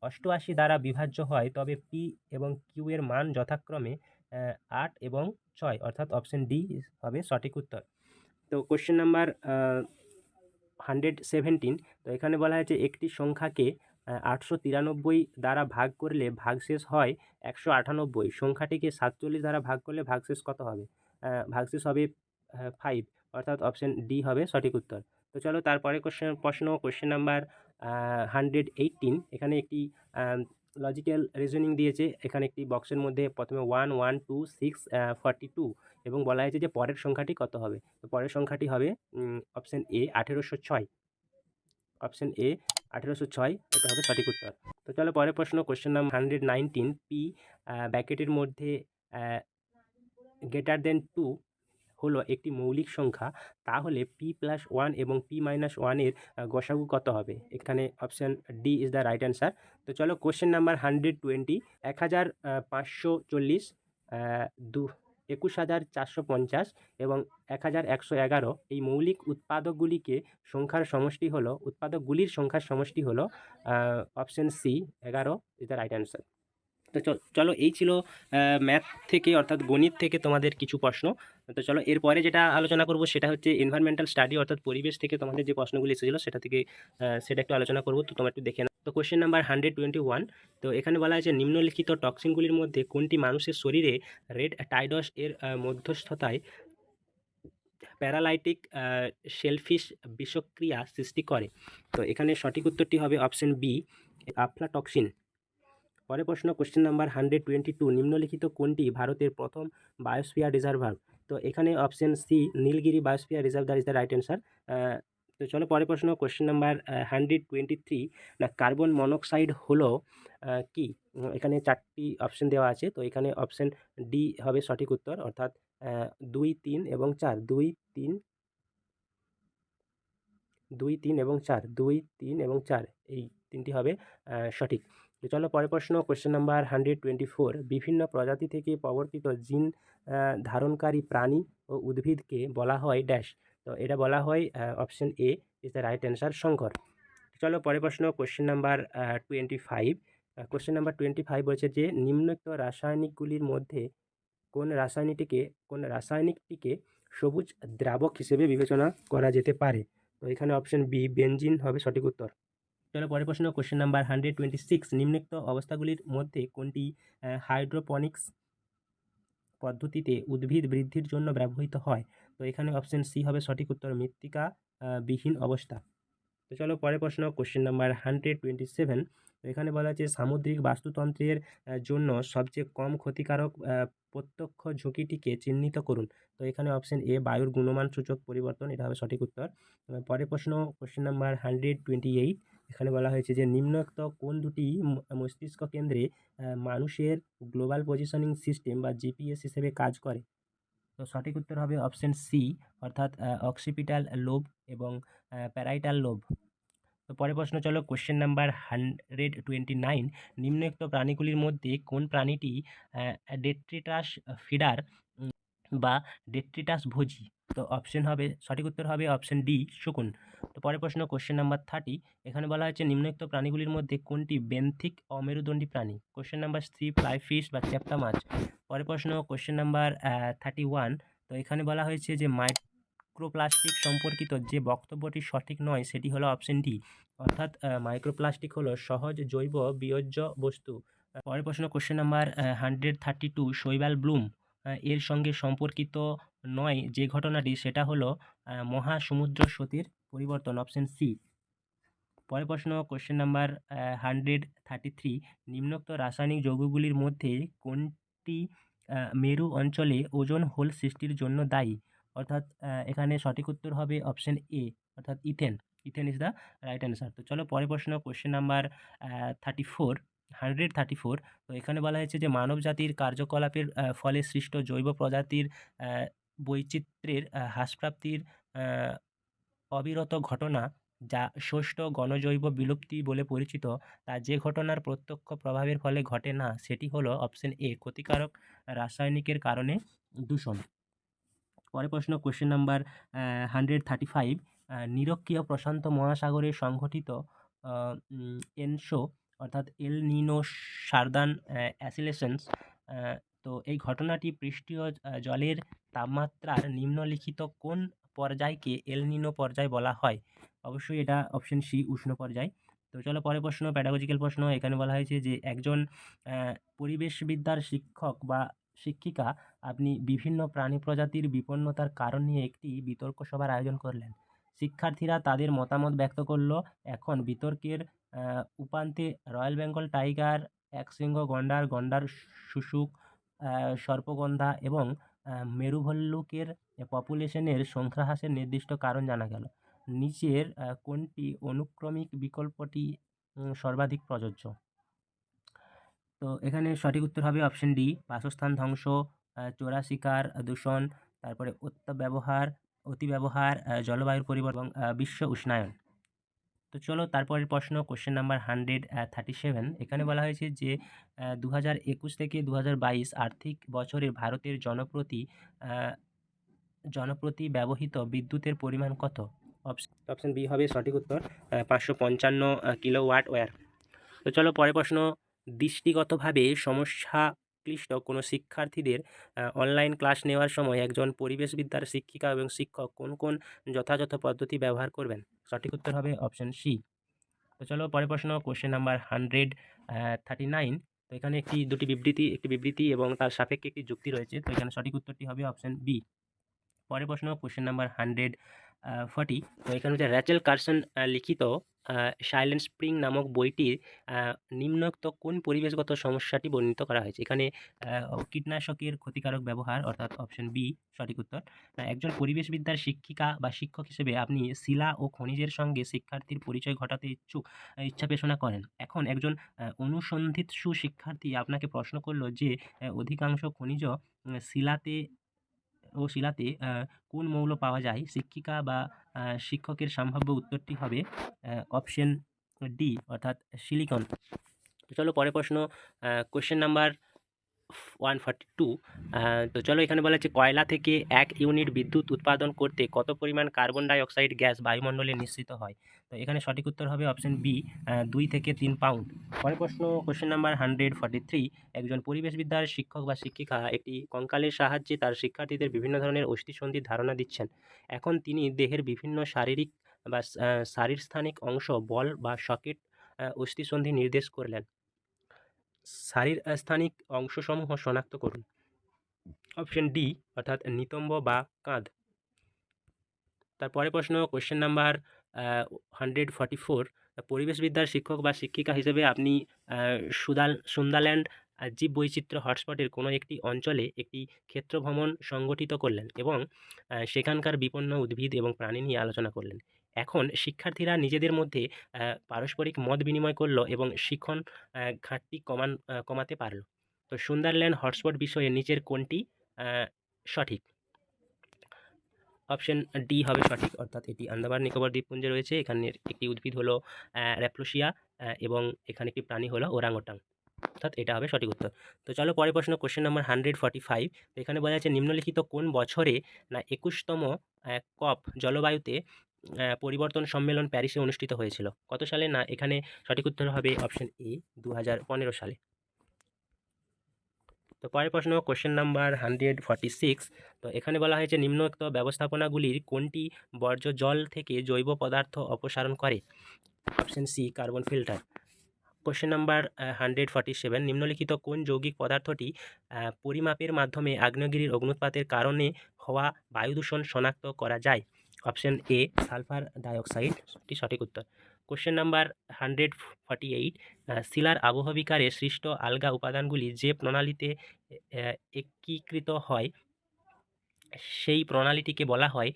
88 দ্বারা বিভাজ্য হয় তবে p এবং q এর মান যথাক্রমে 8 এবং 6, অর্থাৎ অপশন ডি হবে সঠিক উত্তর। তো কোশ্চেন নাম্বার 117। তো এখানে বলা হয়েছে একটি সংখ্যাকে 893 দ্বারা ভাগ করলে ভাগশেষ হয় 198। সংখ্যাটিকে 47 দ্বারা ভাগ করলে ভাগশেষ কত হবে? ভাগশেষ হবে 5, অর্থাৎ অপশন ডি হবে সঠিক উত্তর। তো চলো তারপরে কোশ্চেন নাম্বার 118। এখানে একটি লজিক্যাল রিজনিং দিয়েছে। এখানে একটি বক্সের মধ্যে প্রথমে 1 1 2 6 42 এবং বলা হয়েছে যে পরের সংখ্যাটি কত হবে? তো পরের সংখ্যাটি হবে অপশন এ 1806। অপশন এ 1806 এটা হবে সঠিক উত্তর। তো চলো পরের প্রশ্ন, কোশ্চেন নাম্বার 119। পি ব্র্যাকেটের মধ্যে গ্রেটার দেন 2 হলো একটি মৌলিক সংখ্যা, তাহলে p+1 এবং p-1 এর গসাগু কত হবে? এখানে option D is the right answer. তো চলো কোশ্চেন নাম্বার 120। 1540, 21450 এবং 1111 এই মৌলিক উৎপাদকগুলির সংখ্যার সমষ্টি হলো option C 11 is the right answer. তো চলো এই ছিল ম্যাথ থেকে অর্থাৎ গণিত থেকে তোমাদের কিছু প্রশ্ন। তো চলো এরপরে যেটা আলোচনা করব সেটা হচ্ছে এনভায়রনমেন্টাল স্টাডি, অর্থাৎ পরিবেশ থেকে তোমাদের যে প্রশ্নগুলি এসেছিলো সেটা একটু আলোচনা করব। তো তোমরা একটু দেখে নাও। তো কোশ্চেন নাম্বার 121। তো এখানে বলা হয়েছে নিম্নলিখিত টক্সিনগুলির মধ্যে কোনটি মানুষের শরীরে রেড টাইডস এর মধ্যস্থতায় প্যারালাইটিক শেলফিশ বিষক্রিয়া সৃষ্টি করে? তো এখানে সঠিক উত্তরটি হবে অপশন বি, আফলাটক্সিন। পরের প্রশ্ন, কোশ্চেন নাম্বার 122। নিম্নলিখিত কোনটি ভারতের প্রথম বায়োস্ফিয়ার রিজার্ভার? তো এখানে option C Nilgiri biosphere reserve that is the right answer. তো চলো পরের প্রশ্ন, কোশ্চেন নাম্বার 123। না কার্বন মনোক্সাইড হলো কি? এখানে 4টি অপশন দেওয়া আছে। তো এখানে অপশন ডি হবে সঠিক উত্তর, অর্থাৎ 2 3 এবং 4 2 3 2 3 এবং 4 2 3 এবং 4 এই তিনটি হবে সঠিক। তো চলো পরের প্রশ্ন, কোশ্চেন নাম্বার 124। বিভিন্ন প্রজাতি থেকে প্রবর্তিত জিন ধারণকারী প্রাণী ও উদ্ভিদকে বলা হয় ড্যাশ? তো এটা বলা হয় option A is the right answer, Shankar. চলো পরের প্রশ্ন, কোশ্চেন নাম্বার 25। কোশ্চেন নাম্বার 25 বলছে যে নিম্নোক্ত রাসায়নিকগুলির মধ্যে কোন রাসায়নিকটিকে সবুজ দ্রাবক হিসেবে বিবেচনা করা যেতে পারে? তো এখানে অপশন বি বেনজিন হবে সঠিক উত্তর। চলো পরের প্রশ্ন, কোশ্চেন নাম্বার 126। নিম্নোক্ত অবস্থাগুলির মধ্যে কোনটি হাইড্রোপনিক্স পদ্ধতিতে উদ্ভিদ বৃদ্ধির জন্য ব্যবহৃত হয়? তো এখানে অপশন সি হবে সঠিক উত্তর, মৃত্তিকা বিহীন অবস্থা। তো চলো পরের প্রশ্ন, কোশ্চেন নাম্বার 127। তো এখানে বলা আছে সামুদ্রিক বাস্তুতন্ত্রের জন্য সবচেয়ে কম ক্ষতিকারক প্রত্যক্ষ ঝুঁকিটিকে চিহ্নিত করুন। তো এখানে অপশন এ বায়ুর গুণমান সূচক পরিবর্তন, এটা হবে সঠিক উত্তর। পরের প্রশ্ন, কোশ্চেন নাম্বার 128। এখানে বলা হয়েছে যে নিম্নোক্ত কোন দুটি মস্তিষ্ক কেন্দ্রে মানুষের গ্লোবাল পজিশনিং সিস্টেম বা জিপিএস হিসেবে কাজ করে? তো সঠিক উত্তর হবে অপশন সি, অর্থাৎ অক্সিপিটাল লোব এবং প্যারাইটাল লোব। তো পরের প্রশ্ন, চলো কোশ্চেন নাম্বার 129। নিম্নোক্ত প্রাণীগুলির মধ্যে কোন প্রাণীটি ডেট্রিটাস ফিডার বা ডেট্রিটাস ভোজী? তো সঠিক উত্তর হবে অপশন ডি, শকুন। তো পরের প্রশ্ন, কোশ্চেন নাম্বার 30। এখানে বলা হচ্ছে নিম্নোক্ত প্রাণীগুলির মধ্যে কোনটি বেন্থিক অমেরুদণ্ডী প্রাণী? Question number C fly fish বা চ্যাপ্টা মাছ। পরের প্রশ্ন, কোশ্চেন নাম্বার 31। তো এখানে বলা হয়েছে যে মাইক্রোপ্লাস্টিক সম্পর্কিত যে বক্তব্যটি সঠিক নয় সেটি হলো অপশন ডি, অর্থাৎ মাইক্রোপ্লাস্টিক হলো সহজ জৈব বিয়োজ্য বস্তু। পরের প্রশ্ন, কোশ্চেন নাম্বার 132। শৈবাল ব্লুম এর সঙ্গে সম্পর্কিত নয় যে ঘটনাটি সেটা হলো মহাসমুদ্র স্রোতের পরিবর্তন, অপশন সি। পরের প্রশ্ন কোশ্চেন নাম্বার 133, নিম্নোক্ত রাসায়নিক যৌগগুলির মধ্যে কোনটি মেরু অঞ্চলে ওজোন হোল সৃষ্টির জন্য দায়ী? অর্থাৎ এখানে সঠিক উত্তর হবে অপশন এ, অর্থাৎ ethane. Ethane is the right answer. তো চলো পরের প্রশ্ন কোশ্চেন নাম্বার 134। তো এখানে বলা হয়েছে যে মানব জাতির কার্যকলাপের ফলে সৃষ্ট জৈব প্রজাতির বৈচিত্র্যের হ্রাসপ্রাপ্তির অবিরত ঘটনা, যা ষষ্ঠ গণজৈব বিলুপ্তি বলে পরিচিত, তা যে ঘটনার প্রত্যক্ষ প্রভাবের ফলে ঘটে না, সেটি হলো অপশন এ, ক্ষতিকারক রাসায়নিকের কারণে দূষণ। পরের প্রশ্ন কোশ্চেন নাম্বার 135, নিরক্ষীয় প্রশান্ত মহাসাগরে সংঘটিত এনসো অর্থাৎ এল নিনো সার্দান অ্যাসিলেশনস, তো এই ঘটনাটি পৃষ্ঠীয় জলের তাপমাত্রার নিম্নলিখিত কোন পর্যায়কে এল নিনো পর্যায় বলা হয়? অবশ্যই এটা অপশন সি, উষ্ণ পর্যায়। তো চলো পরের প্রশ্ন, প্যাডাগজিক্যাল প্রশ্ন। এখানে বলা হয়েছে যে একজন পরিবেশবিদ্যার শিক্ষক বা শিক্ষিকা আপনি বিভিন্ন প্রাণী প্রজাতির বিপন্নতার কারণ নিয়ে একটি বিতর্ক সভার আয়োজন করলেন। শিক্ষার্থীরা তাদের মতামত ব্যক্ত করল। এখন বিতর্কের উপান্তে রয়্যাল বেঙ্গল টাইগার, একশৃঙ্গ গন্ডার, গন্ডার শুশুক, সর্পগন্ধা এবং মেরু ভল্লুকের পপুলেশনের সংখ্যা হ্রাসের নির্দিষ্ট কারণ জানা গেল। নিচের কোনটি অনুক্রমিক বিকল্পটি সর্বাধিক প্রযোজ্য? তো এখানে সঠিক উত্তর হবে অপশন ডি, বাসস্থান ধ্বংস, চোরা শিকার, দূষণ, তারপরে অতিব্যবহার, জলবায়ুর পরিবর্তন এবং বিশ্ব উষ্ণায়ন। তো চলো তারপরের প্রশ্ন কোশ্চেন নাম্বার 137। এখানে বলা হয়েছে যে 2021 থেকে 2022 আর্থিক বছরে ভারতের জনপ্রতি ব্যবহৃত বিদ্যুতের পরিমাণ কত? অপশন বি হবে সঠিক উত্তর, 555 কিলোওয়াট ওয়্যার। তো চলো পরের প্রশ্ন, দৃষ্টিগতভাবে সমস্যাক্লিষ্ট কোনো শিক্ষার্থীদের অনলাইন ক্লাস নেওয়ার সময় একজন পরিবেশবিদ্যার শিক্ষিকা এবং শিক্ষক কোন কোন যথাযথ পদ্ধতি ব্যবহার করবেন? সঠিক উত্তর হবে অপশন সি। তো চলো পরের প্রশ্ন কোশ্চেন নাম্বার 139। তো এখানে একটি বিবৃতি এবং তার সাপেক্ষে একটি যুক্তি রয়েছে। তো এখানে সঠিক উত্তরটি হবে অপশন বি। পরের প্রশ্ন কোশ্চেন নাম্বার 140। তো এখানে হচ্ছে র্যাচেল কার্সন লিখিত সাইলেন্ট স্প্রিং নামক বইটির নিম্নোক্ত কোন পরিবেশগত সমস্যাটি বর্ণিত করা হয়েছে? এখানে কীটনাশকের ক্ষতিকারক ব্যবহার, অর্থাৎ অপশন বি সঠিক উত্তর। একজন পরিবেশবিদ্যার শিক্ষিকা বা শিক্ষক হিসেবে আপনি শিলা ও খনিজের সঙ্গে শিক্ষার্থীর পরিচয় ঘটাতে ইচ্ছা পোষণ করেন। এখন একজন অনুসন্ধিৎসু শিক্ষার্থী আপনাকে প্রশ্ন করল যে অধিকাংশ খনিজ শিলাতে কোন মৌল পাওয়া যায়? শিক্ষিকা বা শিক্ষকের সম্ভাব্য উত্তরটি হবে অপশন ডি, অর্থাৎ সিলিকন। তো চলো পরের প্রশ্ন কোশ্চেন নাম্বার 142। তো চলো এখানে বলা হচ্ছে কয়লা থেকে 1 ইউনিট বিদ্যুৎ উৎপাদন করতে কত পরিমাণ কার্বন ডাই অক্সাইড গ্যাস বায়ুমণ্ডলে নিঃসৃত হয়? তো এখানে সঠিক উত্তর হবে অপশন বি, 2 থেকে 3 পাউন্ড। পরের প্রশ্ন কোশ্চেন নাম্বার 143। একজন পরিবেশবিদ্যার শিক্ষক বা শিক্ষিকা একটি কঙ্কালের সাহায্যে তার শিক্ষার্থীদের বিভিন্ন ধরনের অস্থিসন্ধির ধারণা দিচ্ছেন। এখন তিনি দেহের বিভিন্ন শারীরিক বা শারীরস্থানিক অংশ, বল বা সকেট অস্থিসন্ধি নির্দেশ করলেন। শারীরস্থানিক অংশসমূহ শনাক্ত করুন। অপশন ডি, অর্থাৎ নিতম্ব বা কাঁধ। তারপরে প্রশ্ন কোশ্চেন নাম্বার 144। পরিবেশবিদ্যার শিক্ষক বা শিক্ষিকা হিসেবে আপনি সুন্দারল্যান্ড জীববৈচিত্র্য হটস্পটের কোনো একটি অঞ্চলে একটি ক্ষেত্র ভ্রমণ সংগঠিত করলেন এবং সেখানকার বিপন্ন উদ্ভিদ এবং প্রাণী নিয়ে আলোচনা করলেন। এখন শিক্ষার্থীরা নিজেদের মধ্যে পারস্পরিক মত বিনিময় করলো এবং শিখন ঘাটতি কমাতে পারল। তো সুন্দারল্যান্ড হটস্পট বিষয়ে নিচের কোনটি সঠিক? অপশন ডি হবে সঠিক, অর্থাৎ এটি আন্দামান নিকোবর দ্বীপপুঞ্জে রয়েছে। এখানের একটি উদ্ভিদ হলো র্যাপ্লোসিয়া এবং এখানে একটি প্রাণী হলো ওরাংওটাং, অর্থাৎ এটা হবে সঠিক উত্তর। তো চলো পরের প্রশ্ন কোশ্চেন নাম্বার 145। তো এখানে বলা আছে নিম্নলিখিত কোন বছরে না 21তম কপ জলবায়ুতে পরিবর্তন সম্মেলন প্যারিসে অনুষ্ঠিত হয়েছিল? কত সালে? না এখানে সঠিক উত্তর হবে অপশন এ, 2015 সালে। তো পরের প্রশ্ন কোশ্চেন নাম্বার 146। তো এখানে বলা হয়েছে নিম্নোক্ত ব্যবস্থাপনাগুলির কোনটি বর্জ্য জল থেকে জৈব পদার্থ অপসারণ করে? Option C, carbon filter. Question number 147। নিম্নলিখিত কোন যৌগিক পদার্থটি পরিমাপের মাধ্যমে আগ্নেয়গিরির অগ্নুৎপাতের কারণে হওয়া বায়ু দূষণ শনাক্ত করা যায়? অপশন এ, সালফার ডাইঅক্সাইড, এটি সঠিক উত্তর। কোশ্চেন নাম্বার 148, শিলার আবহবিকারে সৃষ্ট আলগা উপাদানগুলি যে প্রণালীতে একীকৃত হয় সেই প্রণালীটিকে বলা হয়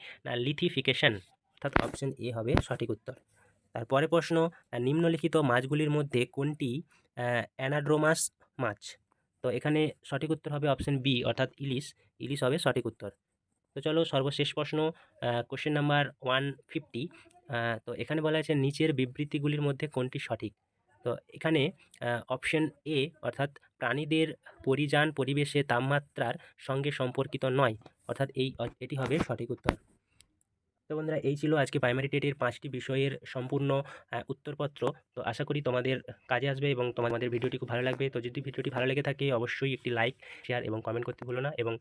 লিথিফিকেশন, অর্থাৎ অপশন এ হবে সঠিক উত্তর। তারপরে প্রশ্ন, নিম্নলিখিত মাছগুলির মধ্যে কোনটি অ্যানাড্রোমাস মাছ? তো এখানে সঠিক উত্তর হবে অপশন বি, অর্থাৎ ইলিশ। ইলিশ হবে সঠিক উত্তর। তো চলো সর্বশেষ প্রশ্ন, কোশ্চেন নাম্বার 150। তো এখানে বলা আছে নিচের বিবৃতিগুলির মধ্যে কোনটি সঠিক? তো এখানে অপশন এ, অর্থাৎ প্রাণীদের পরিযান পরিবেশে তাপমাত্রার সঙ্গে সম্পর্কিত নয়, অর্থাৎ এটি হবে সঠিক উত্তর। তো বন্ধুরা, এই ছিল আজকে প্রাইমারি টেটের 5টি বিষয়ের সম্পূর্ণ উত্তরপত্র। তো আশা করি তোমাদের কাজে আসবে এবং তোমাদের ভিডিওটি খুব ভালো লাগবে। তো যদি ভিডিওটি ভালো লেগে থাকে অবশ্যই একটি লাইক, শেয়ার এবং কমেন্ট করতে ভুলো না। এবং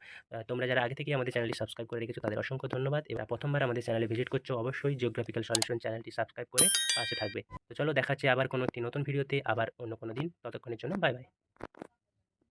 তোমরা যারা আগে থেকে আমাদের চ্যানেলটি সাবস্ক্রাইব করে রেখেছো তাদের অসংখ্য ধন্যবাদ। এবার প্রথমবার আমাদের চ্যানেলে ভিজিট করছো, অবশ্যই জিওগ্রাফিক্যাল সলিউশন চ্যানেলটি সাবস্ক্রাইব করে পাশে থাকবে। তো চলো, দেখা হচ্ছে আবার কোনো একটি নতুন ভিডিওতে, আবার অন্য কোনো দিন। ততক্ষণের জন্য বাই বাই।